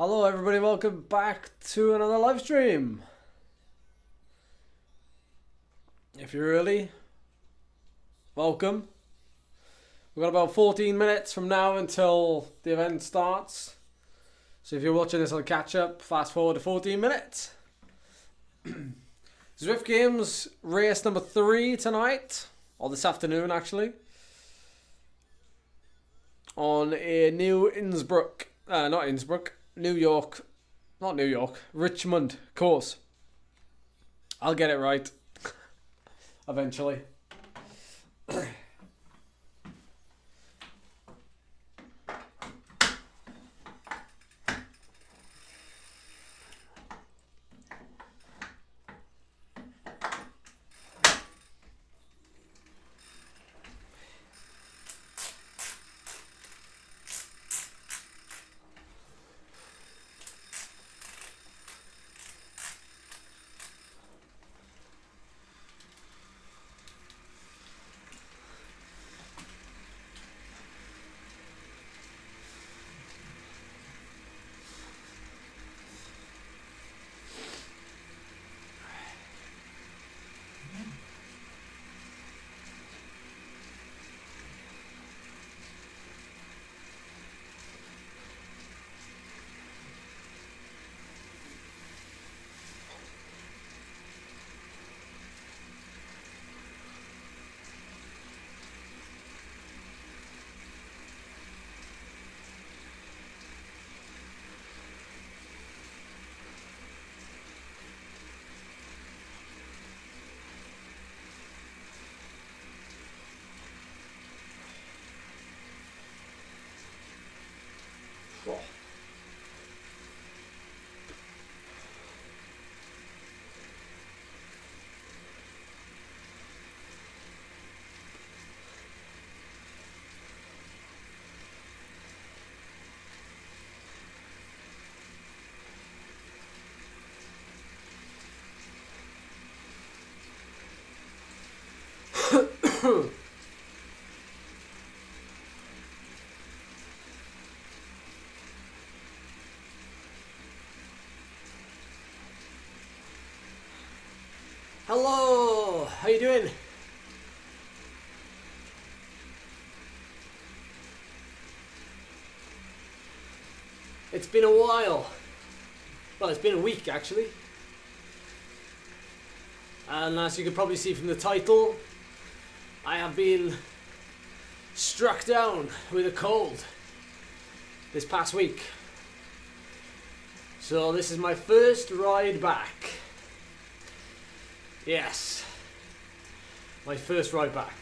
Hello everybody, welcome back to another live stream. If you're early, welcome. We've got about 14 minutes from now until the event starts. So if you're watching this on catch up, fast forward to 14 minutes. Zwift Games race number 3 tonight, or this afternoon actually, on a new Richmond course. I'll get it right eventually. Hello, how you doing? It's been a while. Well, it's been a week actually. And as you can probably see from the title, I have been struck down with a cold this past week. So this is my first ride back. Yes, my first ride back.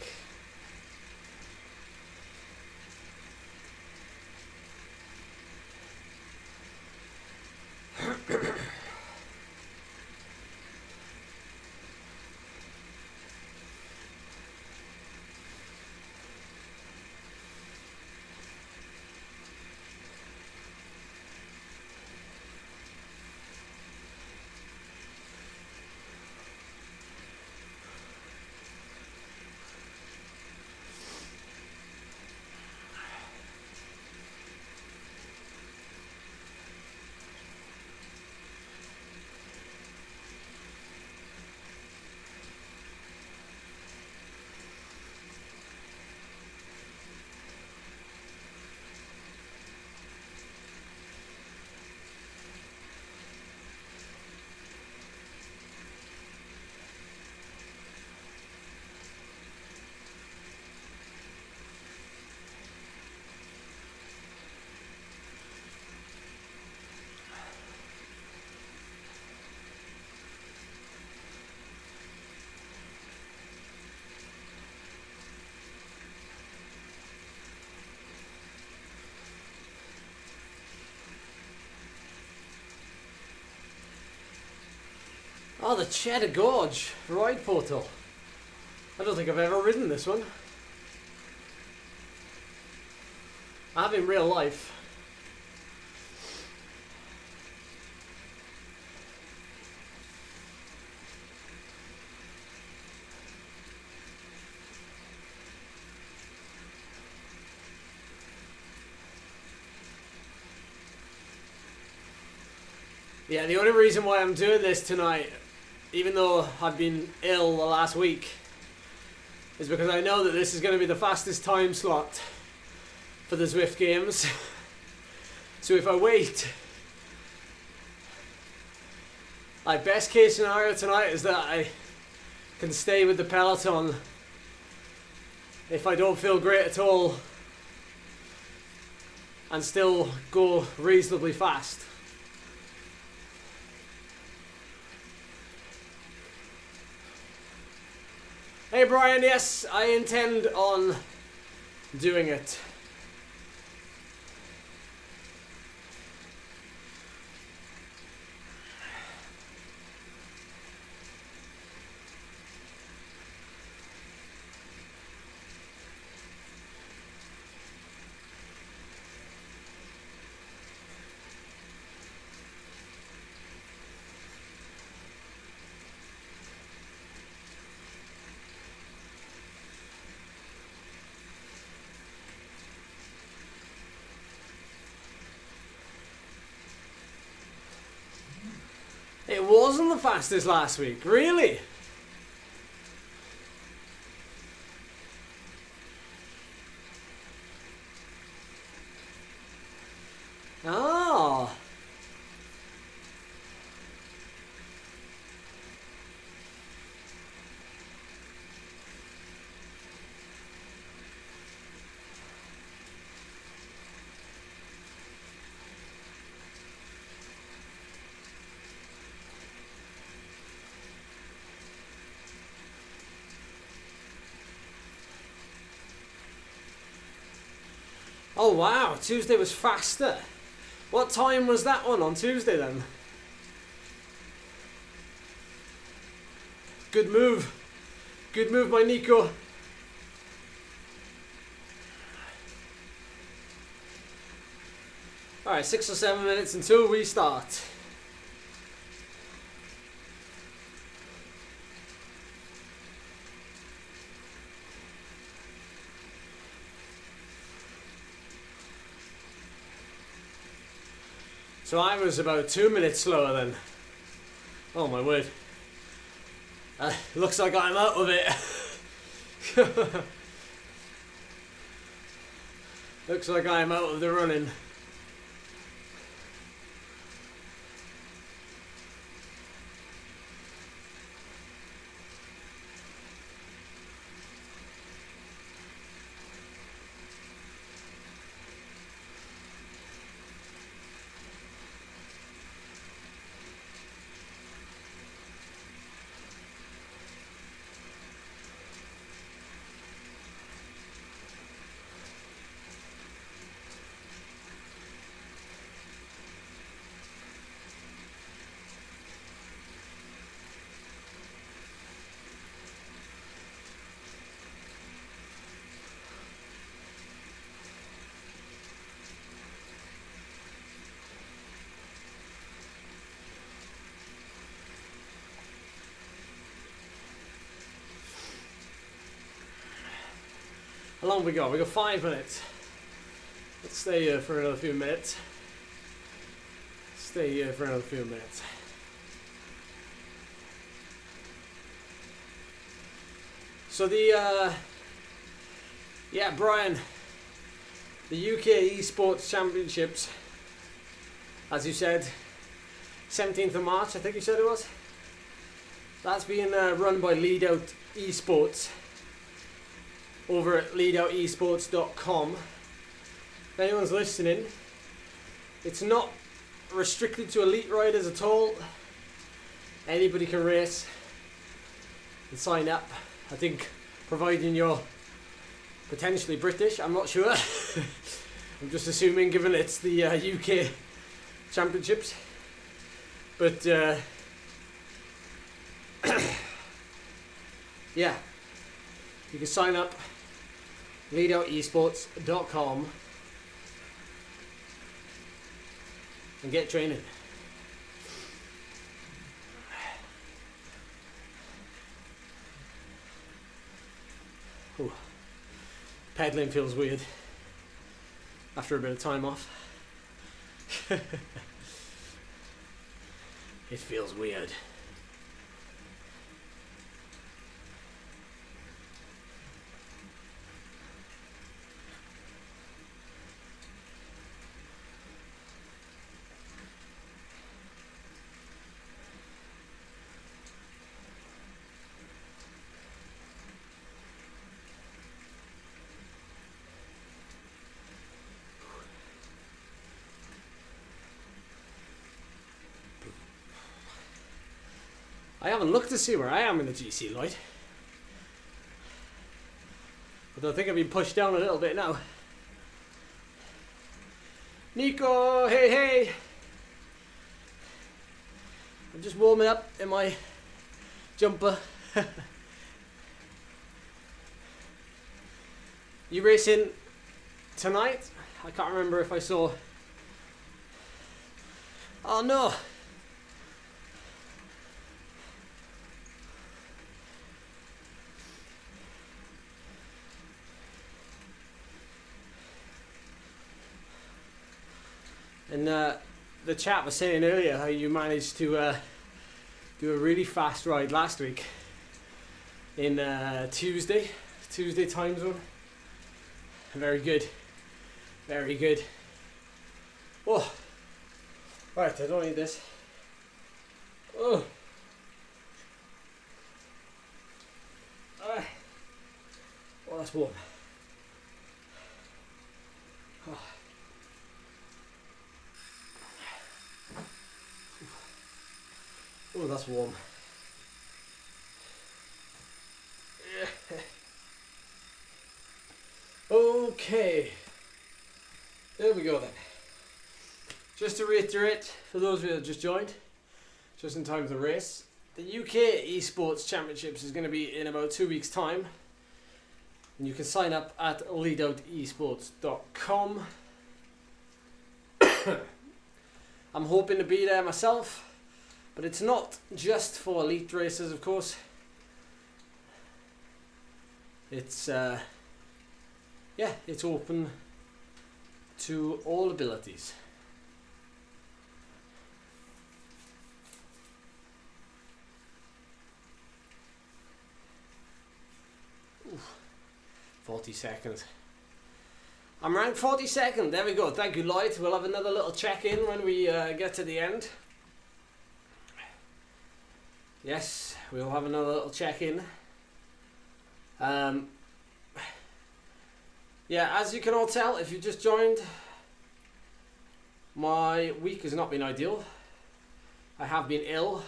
Oh, the Cheddar Gorge ride portal. I don't think I've ever ridden this one. I have in real life. Yeah, the only reason why I'm doing this tonight, even though I've been ill the last week, is because I know that this is going to be the fastest time slot for the Zwift games. So if I wait, like best case scenario tonight is that I can stay with the peloton if I don't feel great at all and still go reasonably fast. Hey Brian, yes, I intend on doing it. It wasn't the fastest last week, really? Oh. Oh wow, Tuesday was faster. What time was that one on Tuesday then? Good move. Good move by Nico. Alright, 6 or 7 minutes until we start. So I was about 2 minutes slower then. Oh my word. Looks like I'm out of it. Looks like I'm out of the running. How long have we got? We got 5 minutes. Let's stay here for another few minutes. Stay here for another few minutes. So yeah, Brian, the UK Esports Championships, as you said, 17th of March, I think you said it was. That's being run by Lead Out Esports over at leadoutesports.com. If anyone's listening, it's not restricted to elite riders at all. Anybody can race and sign up. I think providing you're potentially British, I'm not sure. I'm just assuming given it's the UK Championships. But yeah, you can sign up leadoutesports.com and get training. Ooh. Pedaling feels weird after a bit of time off. It feels weird. I haven't looked to see where I am in the GC, Lloyd. But I think I've been pushed down a little bit now. Nico, hey, hey. I'm just warming up in my jumper. You racing tonight? I can't remember if I saw. Oh no. And the chat was saying earlier how you managed to do a really fast ride last week in Tuesday time zone. Very good, very good. Oh, right, I don't need this. Oh, well, that's warm. Oh. Oh, that's warm. Okay. There we go then. Just to reiterate, for those of you that just joined, just in time for the race, the UK Esports Championships is going to be in about 2 weeks' time. And you can sign up at leadoutesports.com. I'm hoping to be there myself. But it's not just for elite racers, of course. It's it's open to all abilities. Oof, 40 seconds. I'm ranked 42nd. There we go. Thank you, Lloyd. We'll have another little check-in when we get to the end. Yes, we'll have another little check-in. Yeah, as you can all tell, if you just joined, my week has not been ideal. I have been ill.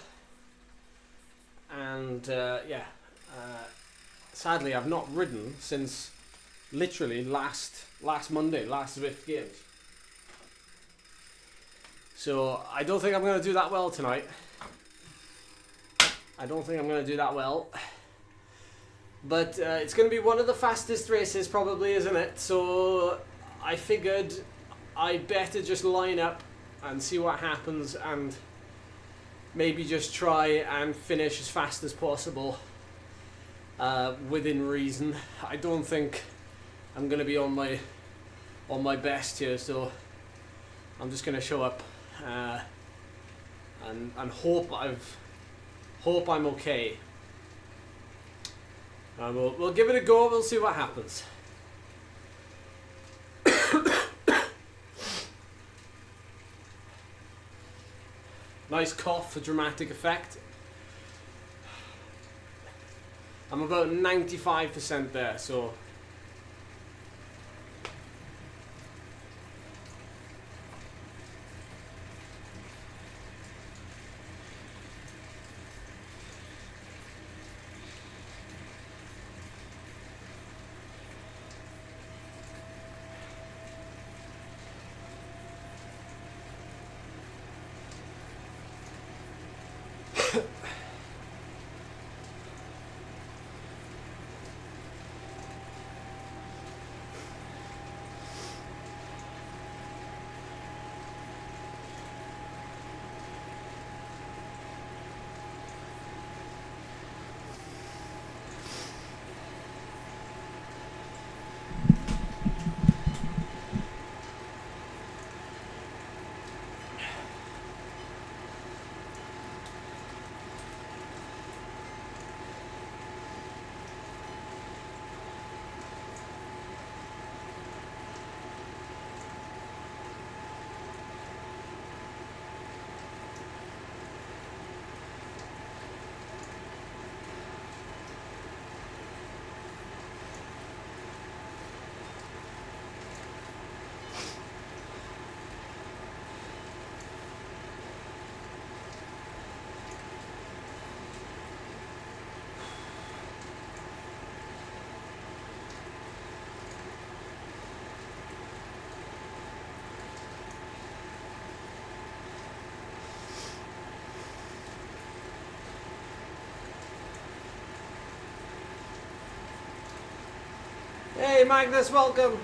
And, sadly, I've not ridden since literally last Monday, last Zwift Games. So, I don't think I'm going to do that well tonight. I don't think I'm going to do that well. But it's going to be one of the fastest races probably, isn't it? So I figured I'd better just line up and see what happens and maybe just try and finish as fast as possible within reason. I don't think I'm going to be on my best here, so I'm just going to show up and hope I'm okay. We'll give it a go. We'll see what happens. Nice cough for dramatic effect. I'm about 95% there, so. Hey Magnus, welcome.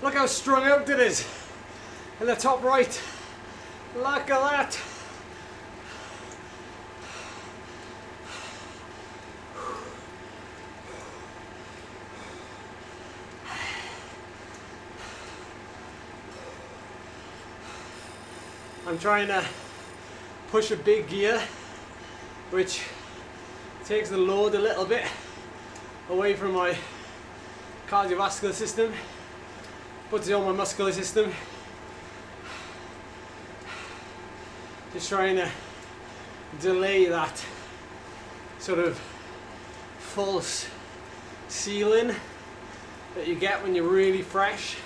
Look how strung out it is in the top right. Look at that. I'm trying to push a big gear, which takes the load a little bit away from my cardiovascular system, puts it on my muscular system. Just trying to delay that sort of false ceiling that you get when you're really fresh.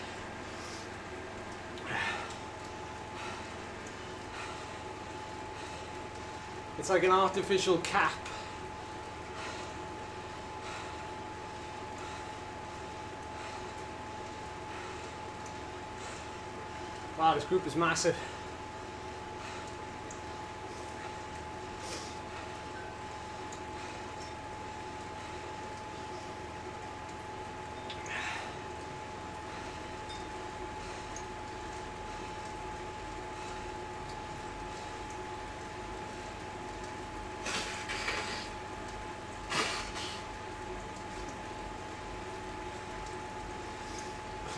It's like an artificial cap. Wow, this group is massive.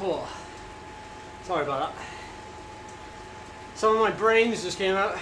Oh, sorry about that. Some of my brains just came out.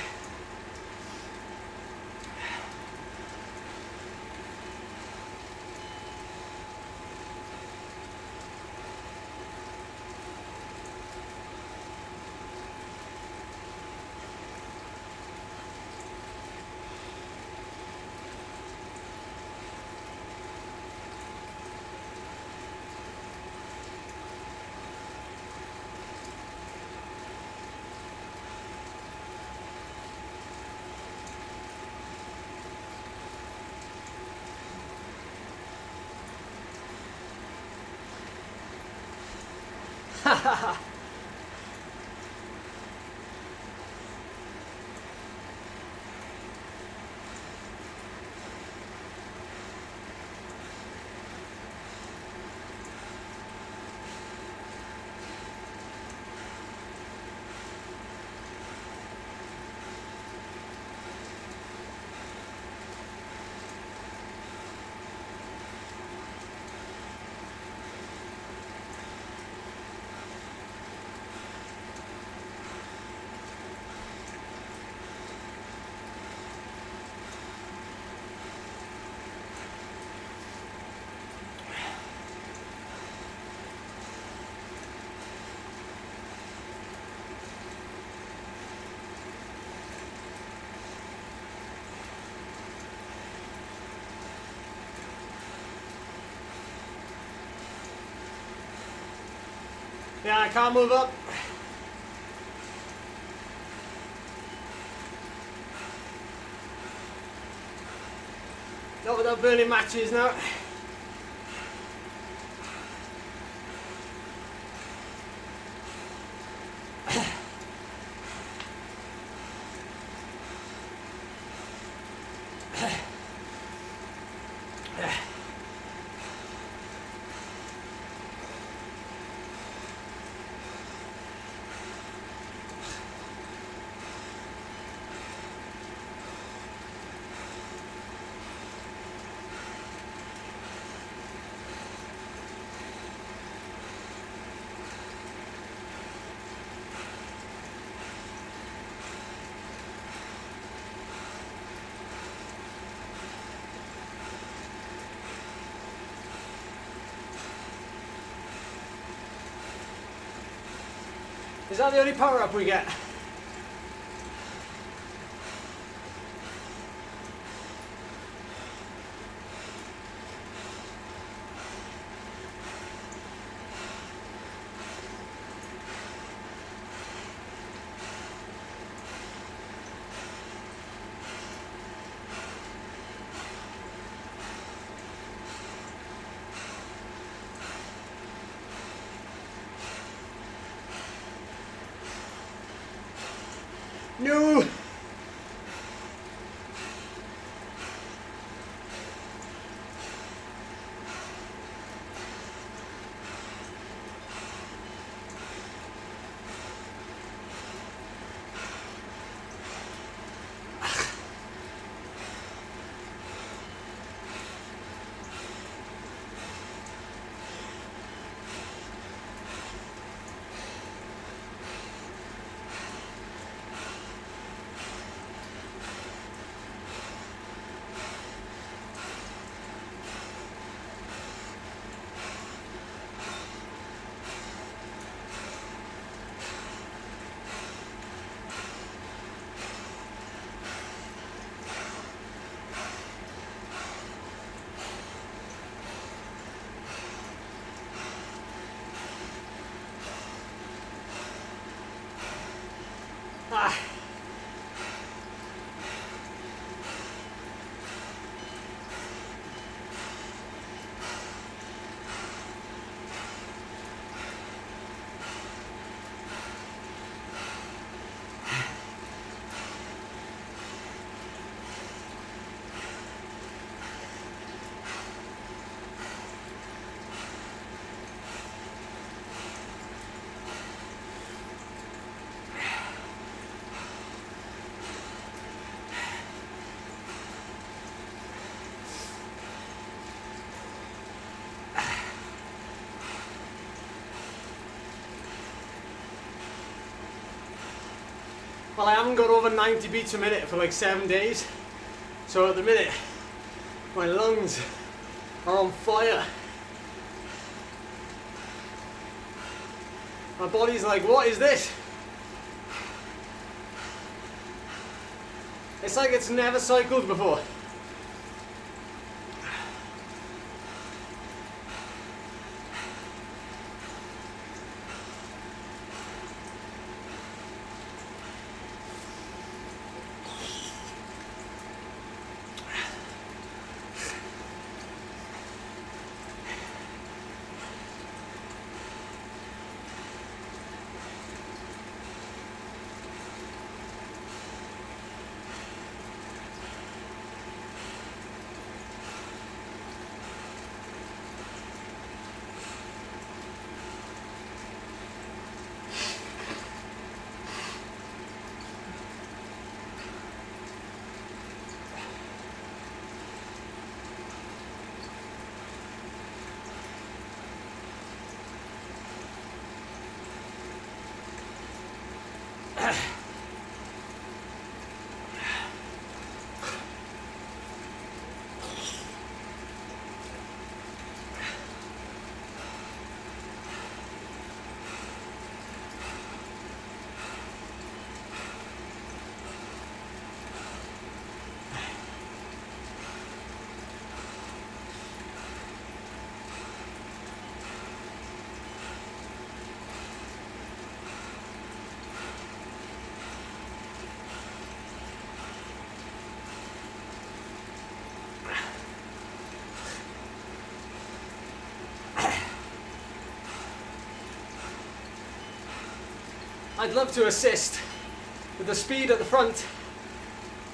Yeah, I can't move up. Not without burning matches now. Is that the only power up we get? No! Ah. Well, I haven't got over 90 beats a minute for like 7 days, so at the minute my lungs are on fire. My body's like, what is this? It's like it's never cycled before. I'd love to assist with the speed at the front,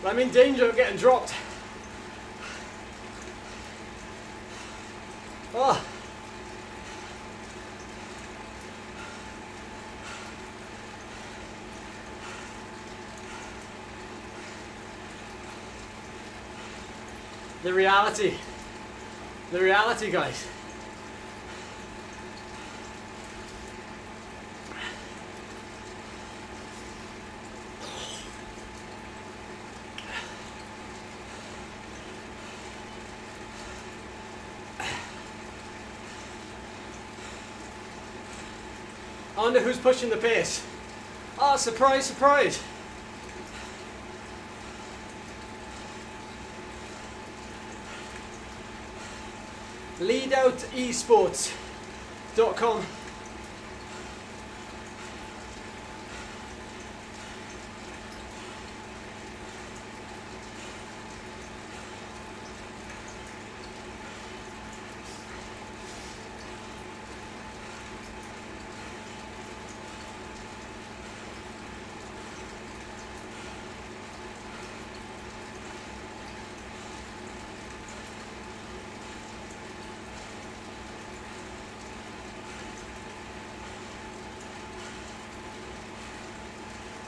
but I'm in danger of getting dropped. Oh. The reality, guys. I wonder who's pushing the pace. Oh, surprise, surprise. leadoutesports.com.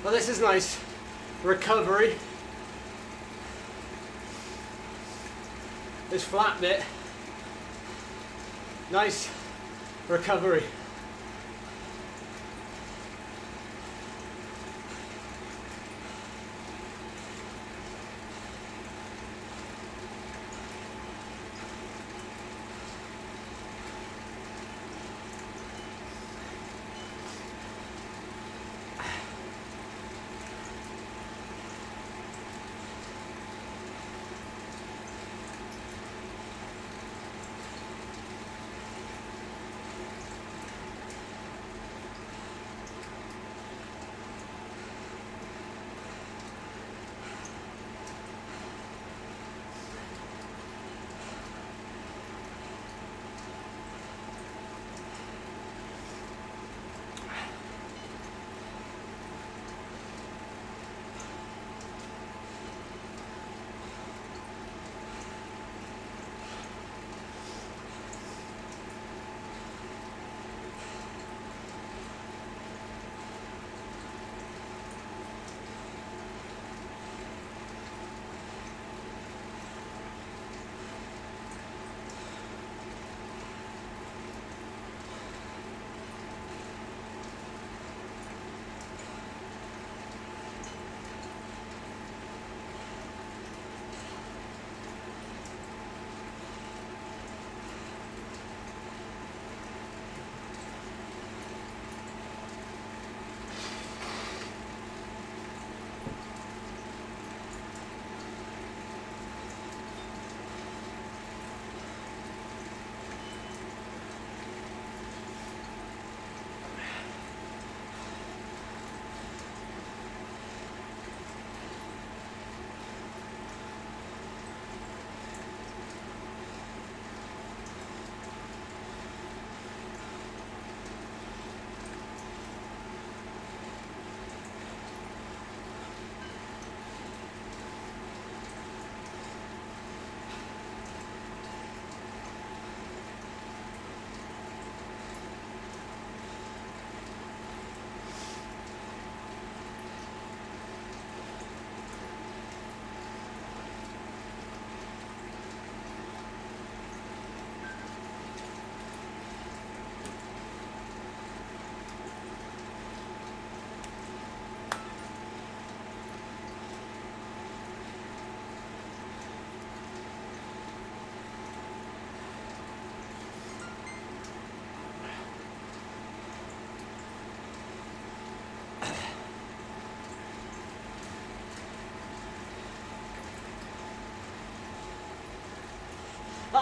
Well, this is nice. Recovery. This flat bit. Nice recovery.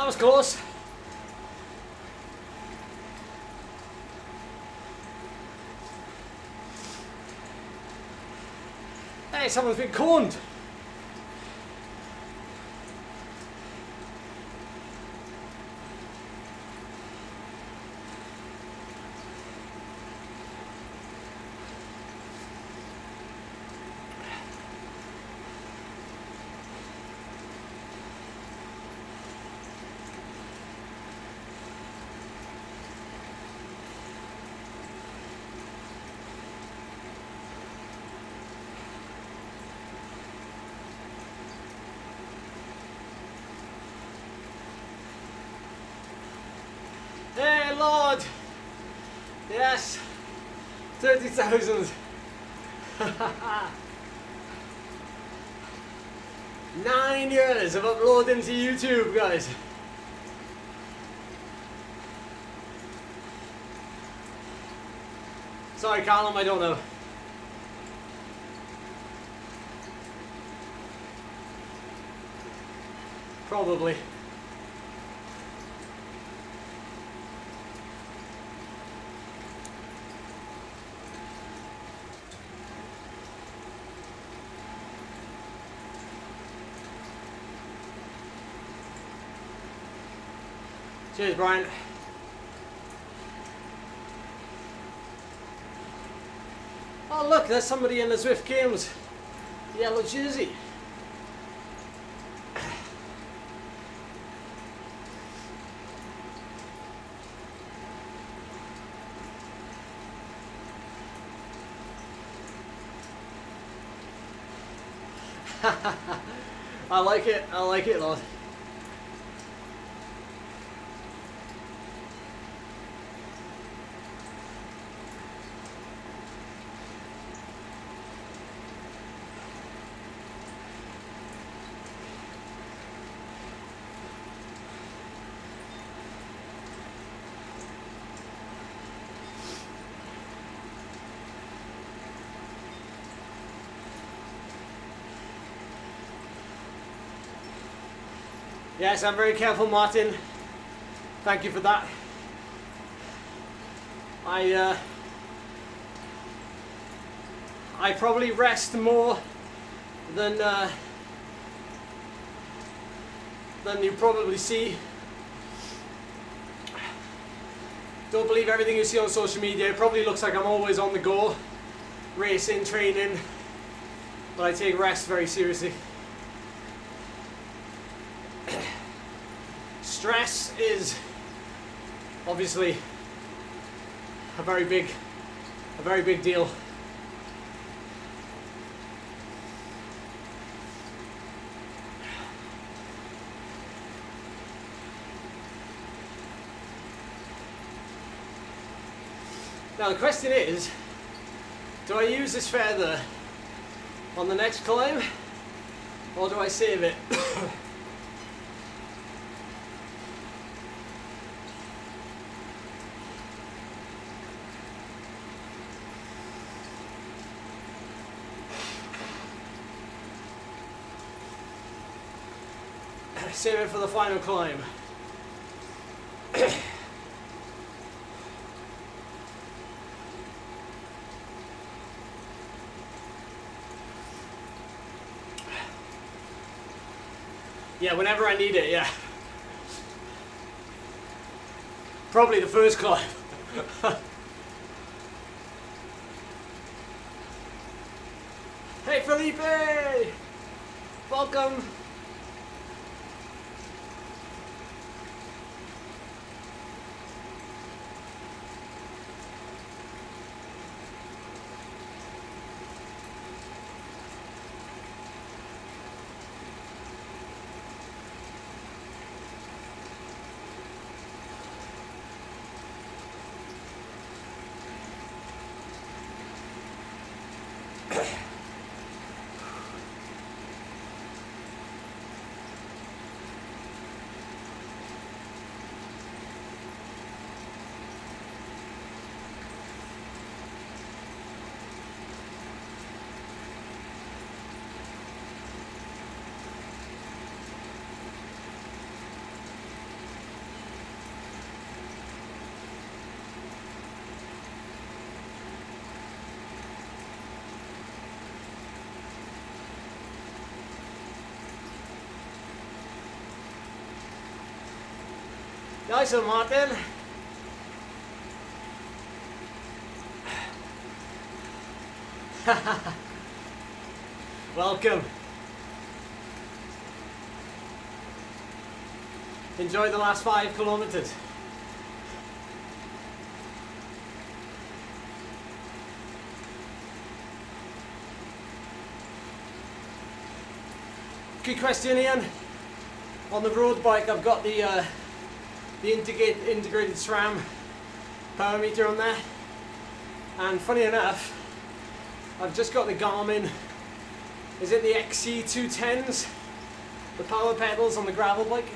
was close. Hey, someone's been corned. Hey Lord! Yes! 30,000! 9 years of uploading to YouTube, guys! Sorry Callum, I don't know. Probably. Cheers, Brian. Oh look, there's somebody in the Zwift Games yellow jersey. I like it, Lord. Yes, I'm very careful, Martin. Thank you for that. I probably rest more than you probably see. Don't believe everything you see on social media. It probably looks like I'm always on the go, racing, training, but I take rest very seriously. Stress is obviously a very big deal. Now the question is, do I use this feather on the next climb or do I save it? Save it for the final climb. Yeah, whenever I need it, yeah. Probably the first climb. Hey Felipe! Welcome! Nice one, Martin. Welcome. Enjoy the last 5 kilometers. Good question, Ian. On the road bike, I've got the integrated SRAM power meter on there, and funny enough, I've just got the Garmin. Is it the XC210s? The power pedals on the gravel bike.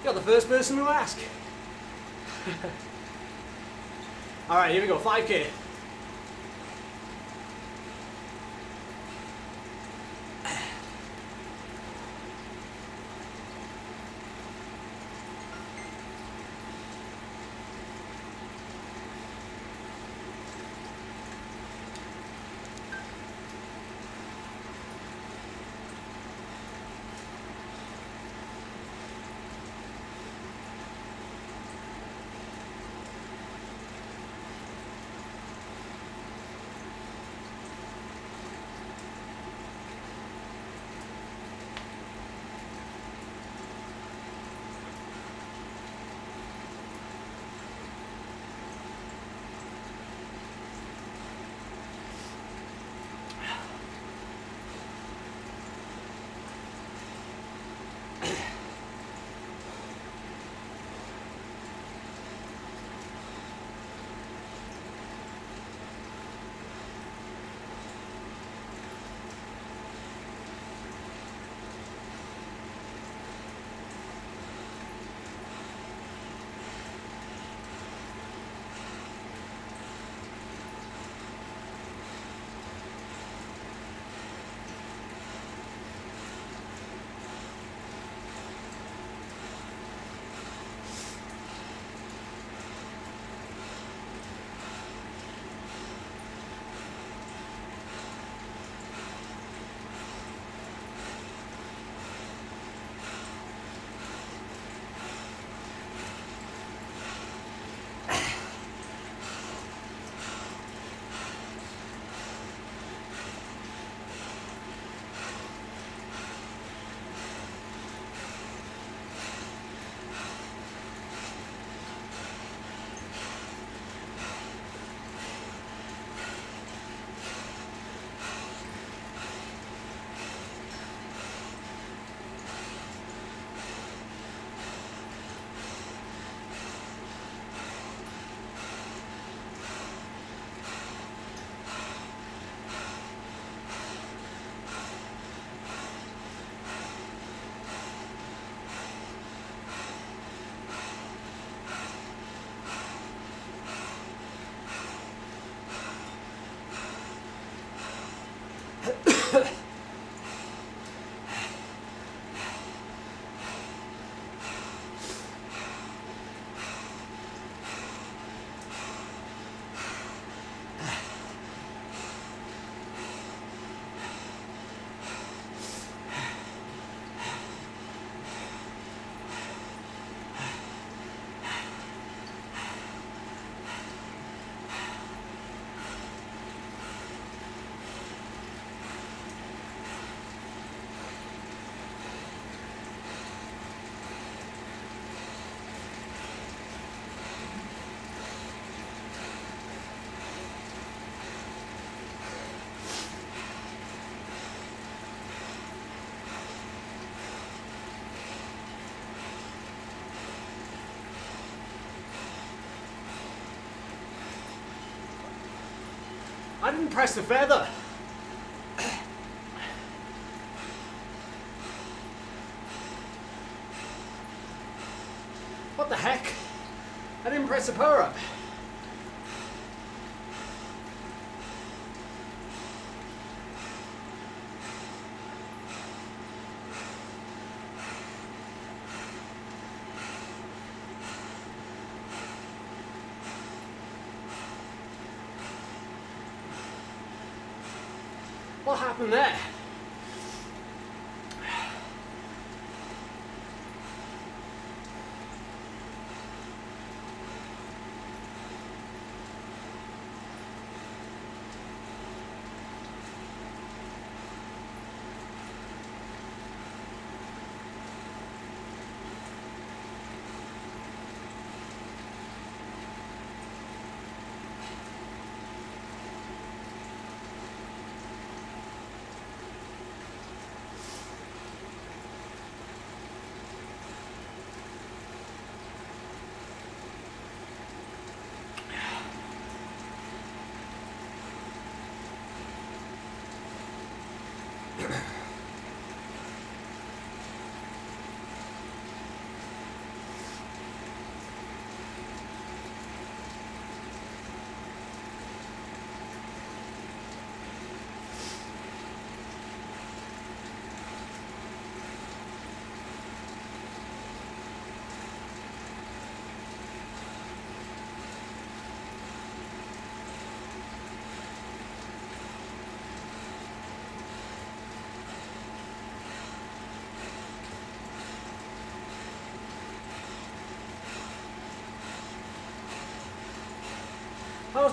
You're the first person to ask. All right, here we go. 5K. I didn't press the feather. What the heck? I didn't press the power up. What happened there?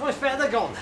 How's my feather gone?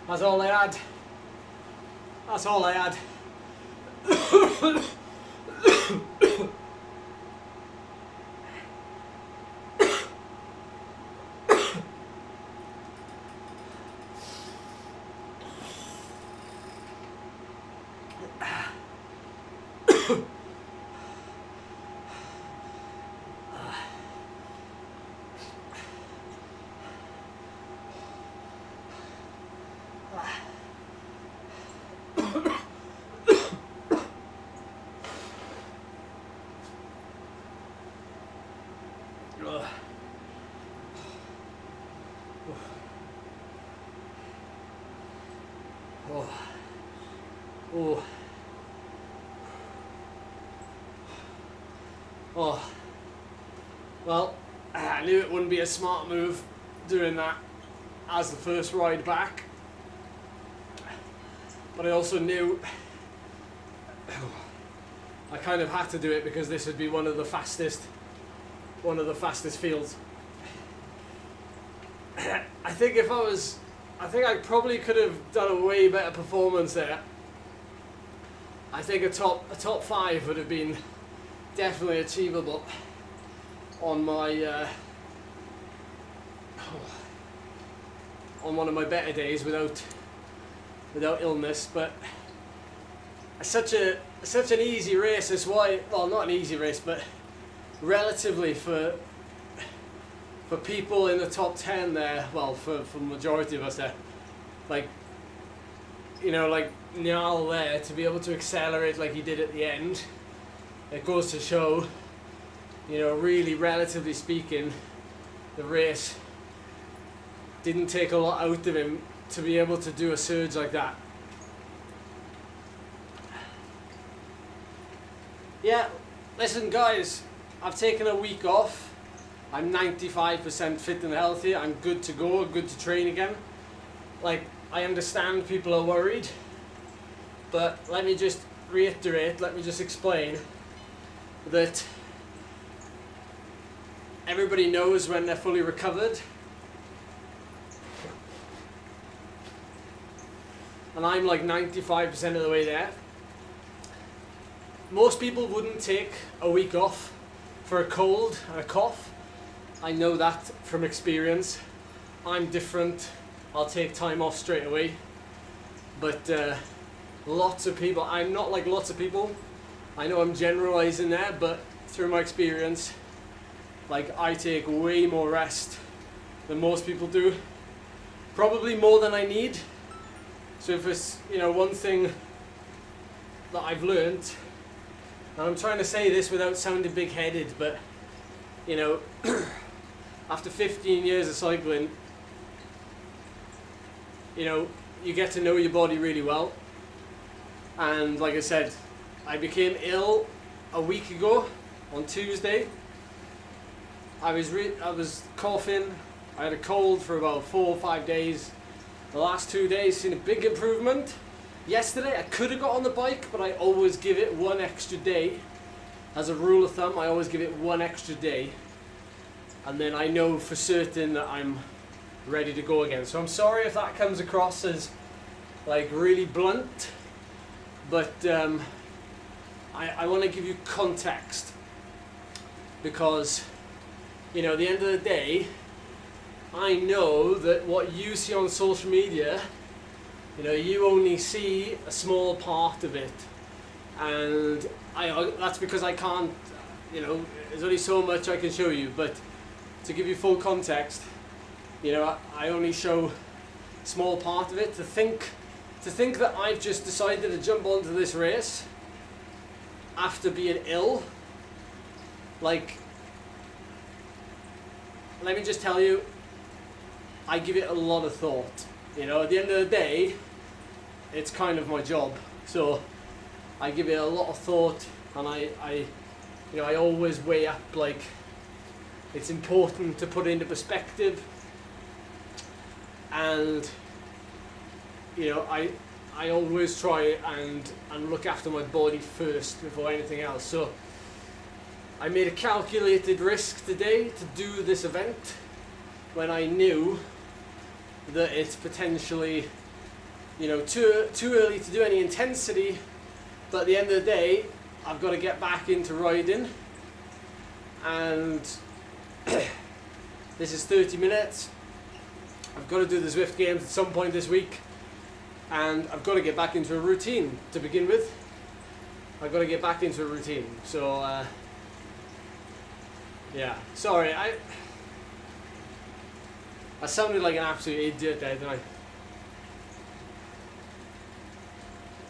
That's all I had. That's all I had. Oh, well, I knew it wouldn't be a smart move doing that as the first ride back, but I also knew I kind of had to do it because this would be one of the fastest fields. I think I probably could have done a way better performance there. I think a top 5 would have been definitely achievable on my on one of my better days without illness. But such an easy race is why, well, not an easy race, but relatively for people in the top 10 there, well, for the majority of us there, like, you know, like Niall there, to be able to accelerate like he did at the end, it goes to show, you know, really, relatively speaking, the race didn't take a lot out of him to be able to do a surge like that. Yeah, listen guys, I've taken a week off. I'm 95% fit and healthy. I'm good to go, good to train again. Like, I understand people are worried, but let me just reiterate, let me just explain that everybody knows when they're fully recovered. And I'm like 95% of the way there. Most people wouldn't take a week off for a cold and a cough. I know that from experience. I'm different. I'll take time off straight away. But lots of people, I'm not like lots of people. I know I'm generalizing there, but through my experience, like, I take way more rest than most people do. Probably more than I need. So if it's, one thing that I've learnt, and I'm trying to say this without sounding big-headed, but, after 15 years of cycling, you get to know your body really well. And like I said, I became ill a week ago on Tuesday. I was coughing. I had a cold for about 4 or 5 days. The last 2 days seen a big improvement. Yesterday I could have got on the bike, but I always give it one extra day. As a rule of thumb, I always give it one extra day. And then I know for certain that I'm ready to go again. So I'm sorry if that comes across as like really blunt, but I want to give you context, because at the end of the day, I know that what you see on social media, you only see a small part of it, and that's because I can't, there's only so much I can show you. But to give you full context, I only show a small part of it. To think that I've just decided to jump onto this race after being ill, like, let me just tell you, I give it a lot of thought. At the end of the day, it's kind of my job, so I give it a lot of thought, and I always weigh up, like, it's important to put into perspective, and I always try and look after my body first before anything else. So I made a calculated risk today to do this event when I knew that it's potentially too early to do any intensity, but at the end of the day I've got to get back into riding, and this is 30 minutes. I've got to do the Zwift Games at some point this week, and I've got to get back into a routine to begin with. I've got to get back into a routine. So yeah, sorry, I sounded like an absolute idiot there, didn't I?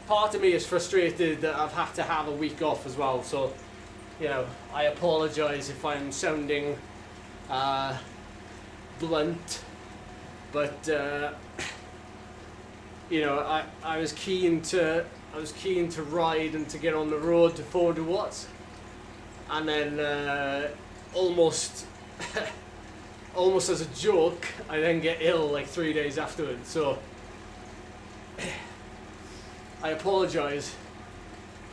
Part of me is frustrated that I've had to have a week off as well, so I apologise if I'm sounding blunt, but I was keen to ride and to get on the road to 400 watts, and then almost as a joke, I then get ill like 3 days afterwards. So I apologise.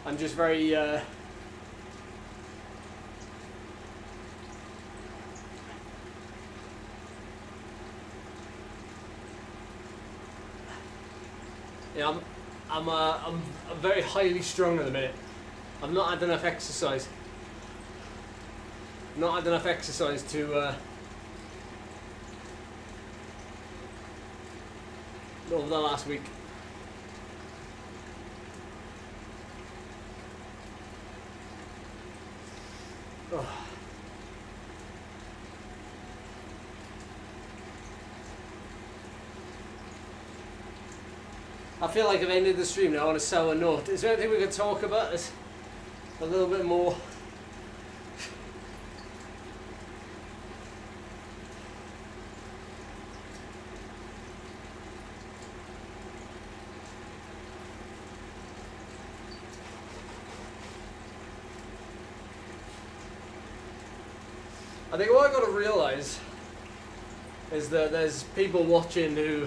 I'm just very I'm very highly strung at the minute. I've not had enough exercise. Not had enough exercise to over the last week. Oh. I feel like I've ended the stream now on a sour note. Is there anything we could talk about this a little bit more? I think what I've got to realise is that there's people watching who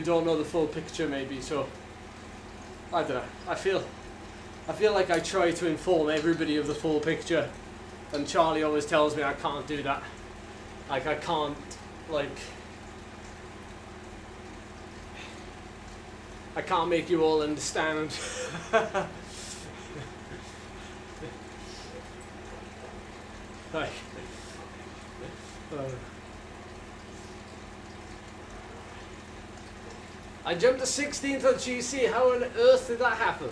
don't know the full picture, maybe. So I don't know. I feel like I try to inform everybody of the full picture, and Charlie always tells me I can't do that. Like, I can't, like, I can't make you all understand. Like, I jumped to 16th on GC. How on earth did that happen?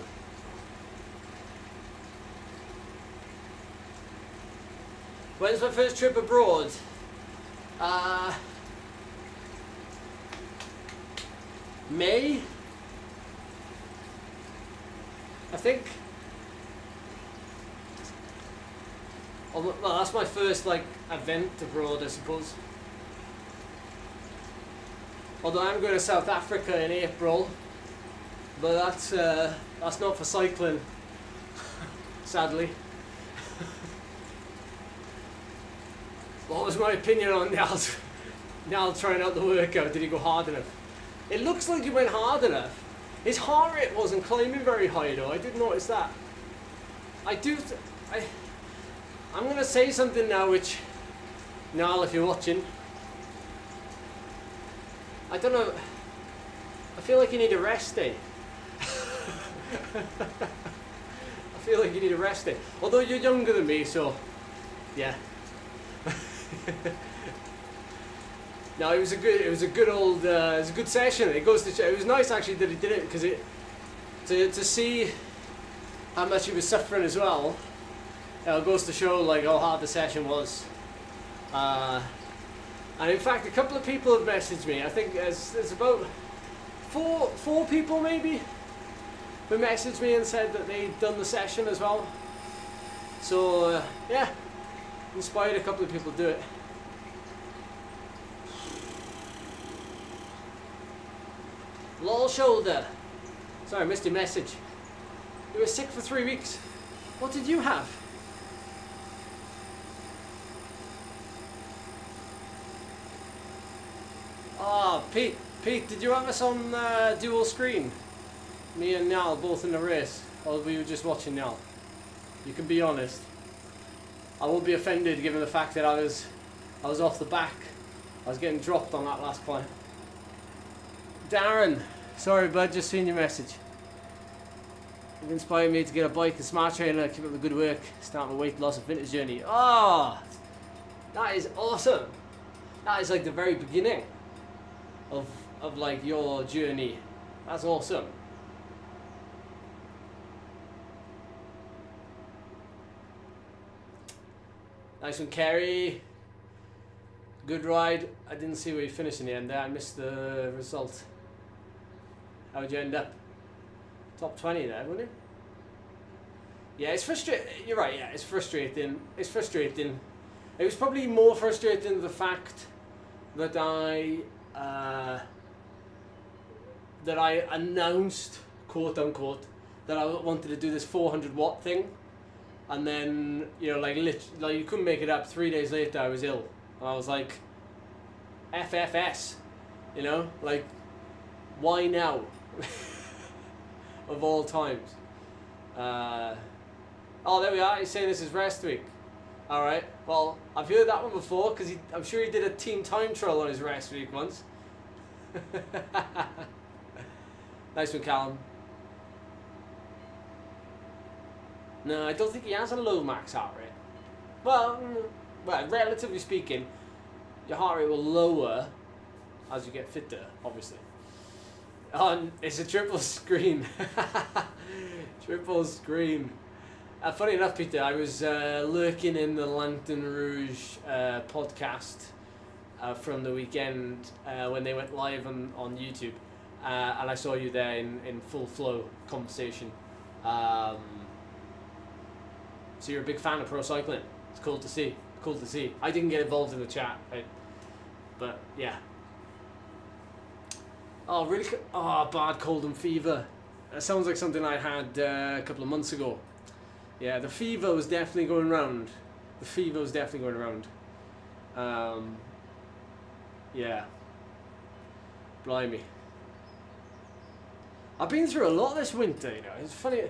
When's my first trip abroad? May, I think. Well, that's my first like event abroad, I suppose. Although I'm going to South Africa in April, but that's not for cycling, sadly. What was my opinion on Niall trying out the workout? Did he go hard enough? It looks like he went hard enough. His heart rate wasn't climbing very high though. I did notice that. I'm gonna say something now, which, Niall, if you're watching, I don't know. I feel like you need a rest day. I feel like you need a rest day. Although you're younger than me, so yeah. No, it was a good session. It goes to it was nice actually that he did it, because to see how much he was suffering as well. It goes to show like how hard the session was. And in fact, a couple of people have messaged me. I think there's about four people maybe who messaged me and said that they'd done the session as well. So yeah, inspired a couple of people to do it. Lol shoulder. Sorry, I missed your message. You were sick for 3 weeks. What did you have? Oh, Pete, did you have us on dual screen? Me and Niall both in the race, or were you just watching Niall? You can be honest. I won't be offended given the fact that I was off the back. I was getting dropped on that last climb. Darren, sorry bud, just seen your message. You've inspired me to get a bike and smart trainer. Keep up the good work. Start my weight loss and fitness journey. Oh, that is awesome. That is like the very beginning of like your journey. That's awesome. Nice one, Kerry. Good ride. I didn't see where you finished in the end there. I missed the result. How would you end up? Top 20 there, wouldn't you? Yeah, it's frustrating. You're right, yeah, it's frustrating. It's frustrating. It was probably more frustrating the fact that I announced, quote unquote, that I wanted to do this 400 watt thing, and then, you know, like you couldn't make it up. 3 days later I was ill, and I was like, FFS, you know, like, why now? Of all times. Oh, there we are. He's saying this is rest week. All right. Well, I've heard that one before, because I'm sure he did a team time trial on his rest week once. Nice one, Callum. No, I don't think he has a low max heart rate. Well, relatively speaking, your heart rate will lower as you get fitter, obviously. It's a triple screen. Triple screen. Funny enough, Peter, I was lurking in the Lantern Rouge podcast from the weekend when they went live on YouTube, and I saw you there in full flow conversation. So you're a big fan of pro cycling. It's cool to see. Cool to see. I didn't get involved in the chat, right? But yeah. Oh, really? Oh, bad cold and fever. That sounds like something I had a couple of months ago. Yeah, the fever was definitely going around. The fever was definitely going around. Yeah. Blimey. I've been through a lot this winter, you know. It's funny.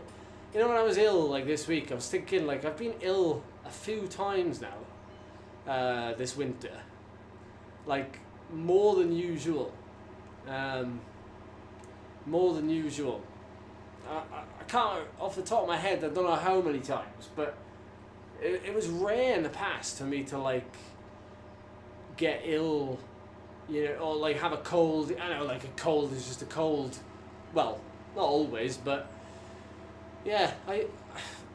You know, when I was ill, like this week, I was thinking, like, I've been ill a few times now. This winter. Like, more than usual. More than usual. I can't, off the top of my head, I don't know how many times, but it was rare in the past for me to, like, get ill, you know, or, like, have a cold. I know, like, a cold is just a cold. Well, not always, but, yeah,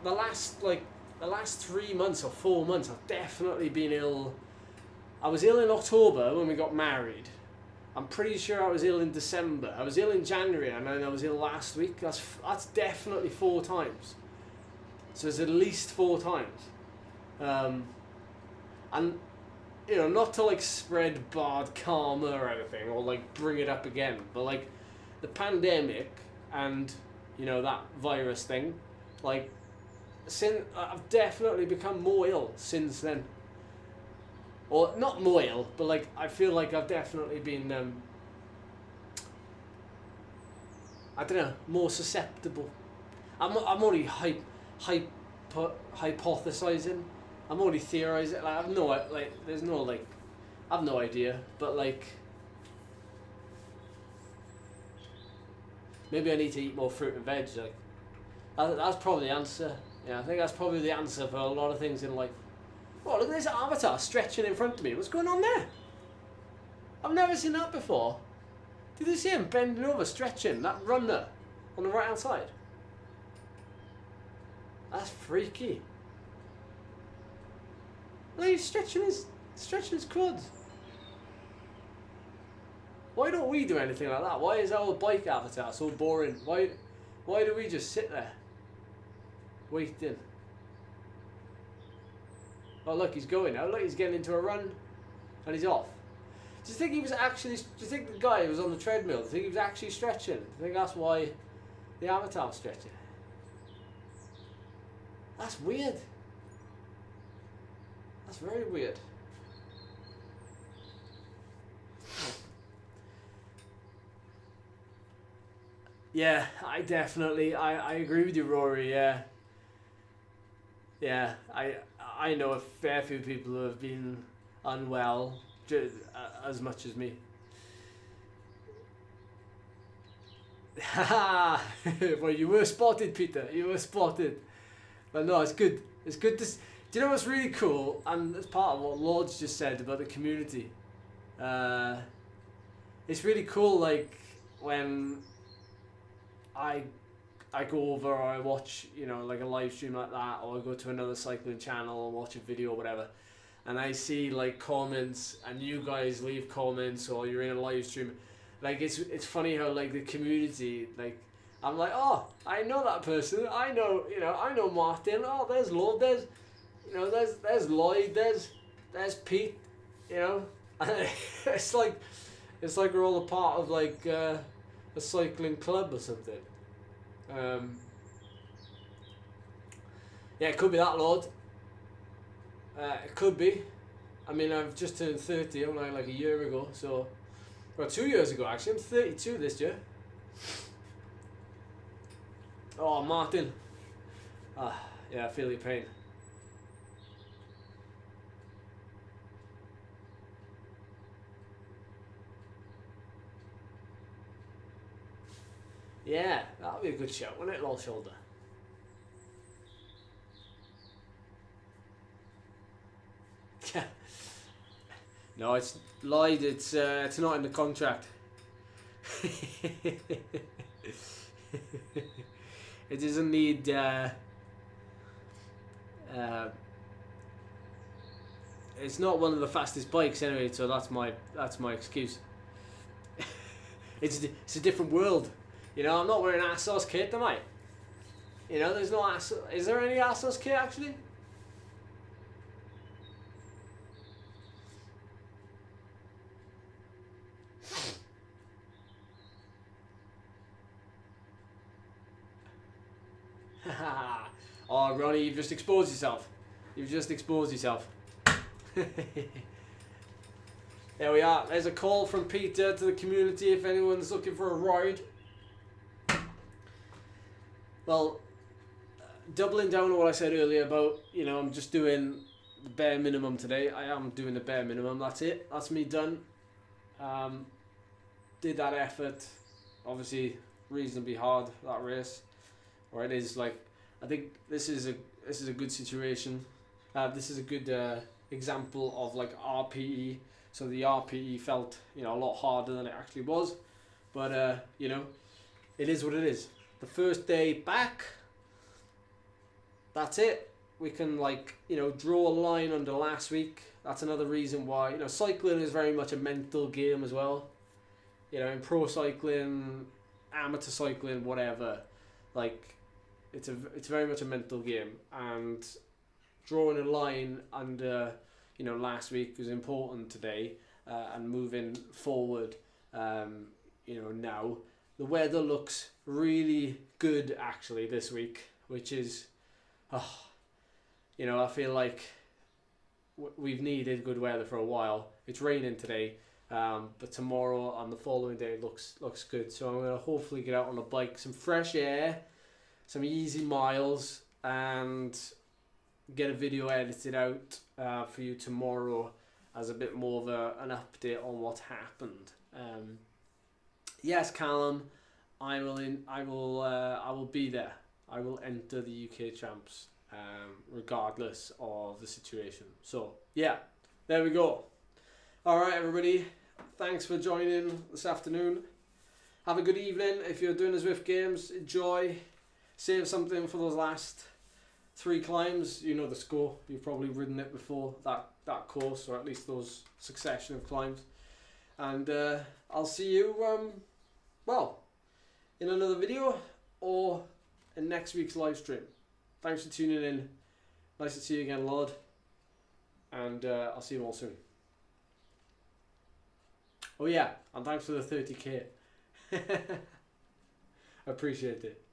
the last, like, the last 3 months or 4 months, I've definitely been ill. I was ill in October when we got married. I'm pretty sure I was ill in December. I was ill in January, and then I was ill last week. That's definitely 4 times. So it's at least 4 times. And you know, not to like spread bad karma or anything, or like bring it up again, but like the pandemic and you know that virus thing, like I've definitely become more ill since then. Or not more ill, but like I feel like I've definitely been I don't know, more susceptible. I'm only hypothesizing. I'm only theorizing. Like I've no like. There's no like. I've no idea. But like, maybe I need to eat more fruit and veg. Like, that's probably the answer. Yeah, I think that's probably the answer for a lot of things in life. Oh, look at this avatar stretching in front of me. What's going on there? I've never seen that before. Did you see him bending over, stretching? That runner on the right hand side. That's freaky. Like he's stretching his quads. Why don't we do anything like that? Why is our bike avatar so boring? Why do we just sit there waiting? Oh look, he's going now. Look, he's getting into a run, and he's off. Do you think he was actually? Do you think the guy who was on the treadmill? Do you think he was actually stretching? Do you think that's why the avatar was stretching? That's weird. That's very weird. Yeah, I agree with you, Rory. Yeah, I know a fair few people who have been unwell, as much as me. Haha! Well, you were spotted, Peter. You were spotted. But no, it's good. It's good to. Do you know what's really cool? And it's part of what Lord's just said about the community. It's really cool, like when I go over or I watch, you know, like a live stream like that, or I go to another cycling channel or watch a video or whatever, and I see like comments, and you guys leave comments, or you're in a live stream. Like it's funny how like the community, like I'm like, oh, I know that person. I know Martin. Oh, there's Lord. There's Lloyd. There's Pete. You know, and it's like we're all a part of like a cycling club or something. Yeah, it could be that, Lord. It could be. I mean, I've just turned 30. I'm like a year ago, so. Well, 2 years ago, actually. I'm 32 this year. Oh, Martin. Yeah, I feel your pain. Yeah, that'll be a good shout, wouldn't it, Lol Shoulder? Yeah. No, it's Lloyd. It's not in the contract. It doesn't need. It's not one of the fastest bikes anyway, so that's my excuse. It's a different world. You know, I'm not wearing ASOS kit, am I? You know, there's no ASOS. Is there any ASOS kit actually? Oh, Ronnie, you've just exposed yourself. You've just exposed yourself. There we are. There's a call from Peter to the community if anyone's looking for a ride. Well, doubling down on what I said earlier about, you know, I'm just doing the bare minimum today. I am doing the bare minimum. That's it. That's me done. Did that effort. Obviously, reasonably hard, that race. Or it is like, I think this is a good situation. This is a good example of like RPE. So the RPE felt, you know, a lot harder than it actually was, but you know, it is what it is. The first day back. That's it. we can, like, you know, draw a line under last week. That's another reason why, you know, cycling is very much a mental game as well. You know, in pro cycling, amateur cycling, whatever, like, it's very much a mental game, and drawing a line under, you know, last week was important today, and moving forward, you know, now the weather looks really good actually this week, which is, you know, I feel like we've needed good weather for a while. It's raining today, but tomorrow and the following day looks good. So I'm gonna hopefully get out on a bike, some fresh air, some easy miles, and get a video edited out for you tomorrow as a bit more of an update on what happened. Yes, Callum, I will be there. I will enter the UK Champs, regardless of the situation. So yeah, there we go. All right, everybody, thanks for joining this afternoon. Have a good evening. If you're doing the Zwift Games, enjoy. Save something for those last 3 climbs. You know the score. You've probably ridden it before, that course, or at least those succession of climbs. And I'll see you, well, in another video or in next week's live stream. Thanks for tuning in. Nice to see you again, Lord. And I'll see you all soon. Oh yeah, and thanks for the 30k. Appreciate it.